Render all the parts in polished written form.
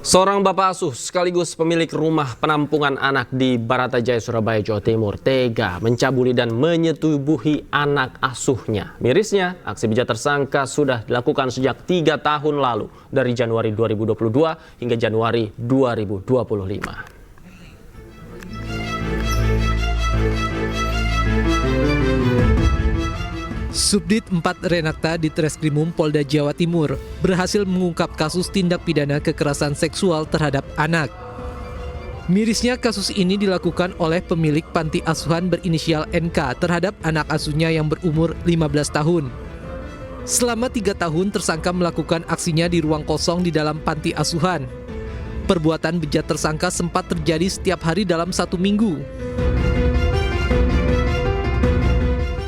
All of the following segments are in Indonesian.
Seorang bapak asuh sekaligus pemilik rumah penampungan anak di Baratajaya, Surabaya, Jawa Timur tega mencabuli dan menyetubuhi anak asuhnya. Mirisnya, aksi bejat tersangka sudah dilakukan sejak 3 tahun lalu dari Januari 2022 hingga Januari 2025. Subdit 4 Renakta di Treskrimum Polda Jawa Timur berhasil mengungkap kasus tindak pidana kekerasan seksual terhadap anak. Mirisnya kasus ini dilakukan oleh pemilik panti asuhan berinisial NK terhadap anak asuhnya yang berumur 15 tahun. Selama 3 tahun tersangka melakukan aksinya di ruang kosong di dalam panti asuhan. Perbuatan bejat tersangka sempat terjadi setiap hari dalam 1 minggu.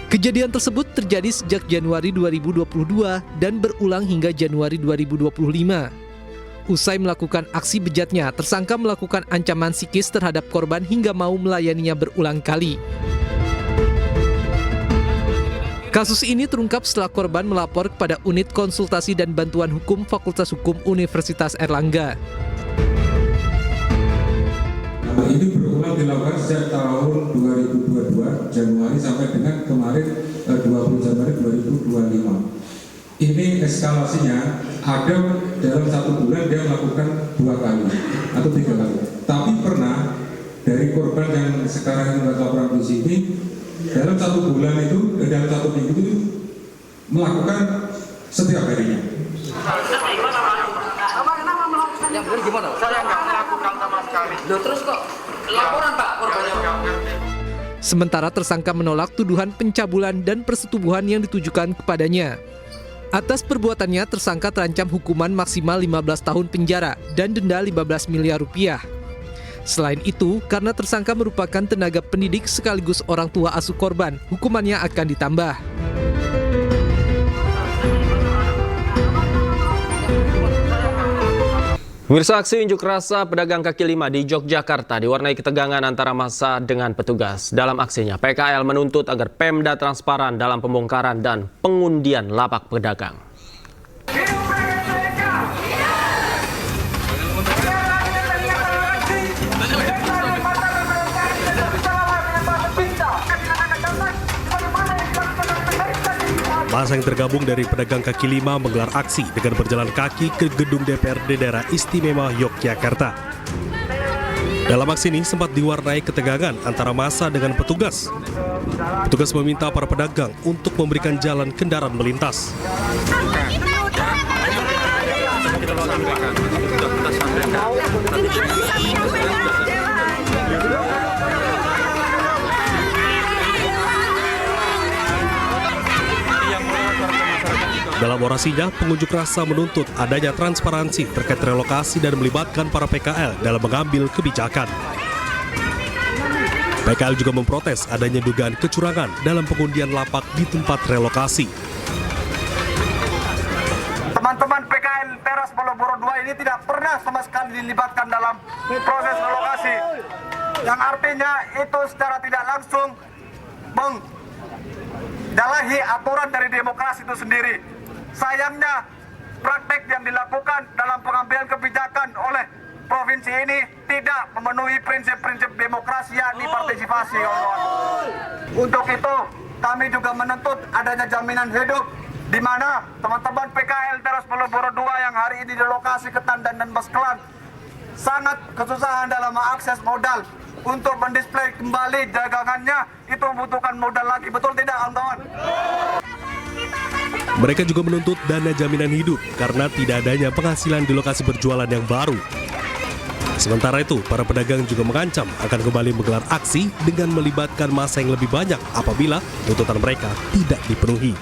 Kejadian tersebut terjadi sejak Januari 2022 dan berulang hingga Januari 2025. Usai melakukan aksi bejatnya, tersangka melakukan ancaman psikis terhadap korban hingga mau melayaninya berulang kali. Kasus ini terungkap setelah korban melapor kepada Unit Konsultasi dan Bantuan Hukum Fakultas Hukum Universitas Airlangga. Ini berulang dilakukan sejak tahun 2022 Januari sampai dengan kemarin 20 Januari 2025. Ini eskalasinya ada dalam 1 bulan dia melakukan 2 kali atau 3 kali. Tapi pernah dari korban yang sekarang ini laporan di sini dalam 1 bulan itu dalam 1 minggu itu melakukan setiap harinya. Yang benar gimana? Saya nggak melakukan sama sekali. Loh, terus kok laporan Pak korbannya? Sementara tersangka menolak tuduhan pencabulan dan persetubuhan yang ditujukan kepadanya. Atas perbuatannya, tersangka terancam hukuman maksimal 15 tahun penjara dan denda 15 miliar rupiah. Selain itu, karena tersangka merupakan tenaga pendidik sekaligus orang tua asuh korban, hukumannya akan ditambah. Pemirsa, aksi unjuk rasa pedagang kaki lima di Yogyakarta diwarnai ketegangan antara massa dengan petugas. Dalam aksinya, PKL menuntut agar Pemda transparan dalam pembongkaran dan pengundian lapak pedagang. Massa yang tergabung dari pedagang kaki lima menggelar aksi dengan berjalan kaki ke gedung DPRD Daerah Istimewa Yogyakarta. Dalam aksi ini sempat diwarnai ketegangan antara massa dengan petugas. Petugas meminta para pedagang untuk memberikan jalan kendaraan melintas. Dalam orasinya, pengunjuk rasa menuntut adanya transparansi terkait relokasi dan melibatkan para PKL dalam mengambil kebijakan. PKL juga memprotes adanya dugaan kecurangan dalam pengundian lapak di tempat relokasi. Teman-teman PKL Teras Malioboro 2 ini tidak pernah sama sekali dilibatkan dalam proses relokasi. Yang artinya itu secara tidak langsung mendalahi aturan dari demokrasi itu sendiri. Sayangnya, praktek yang dilakukan dalam pengambilan kebijakan oleh provinsi ini tidak memenuhi prinsip-prinsip demokrasi yang dipartisipasi, kawan-kawan. Untuk itu, kami juga menuntut adanya jaminan hidup di mana teman-teman PKL Teras Malioboro 2 yang hari ini dilokasi ke Tandan dan Baskelan sangat kesusahan dalam mengakses modal untuk mendisplay kembali dagangannya. Itu membutuhkan modal lagi, betul tidak, kawan-kawan? Mereka juga menuntut dana jaminan hidup karena tidak adanya penghasilan di lokasi berjualan yang baru. Sementara itu, para pedagang juga mengancam akan kembali menggelar aksi dengan melibatkan massa yang lebih banyak apabila tuntutan mereka tidak dipenuhi.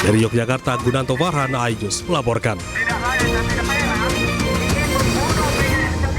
Dari Yogyakarta, Gunanto Farhan, iNews melaporkan.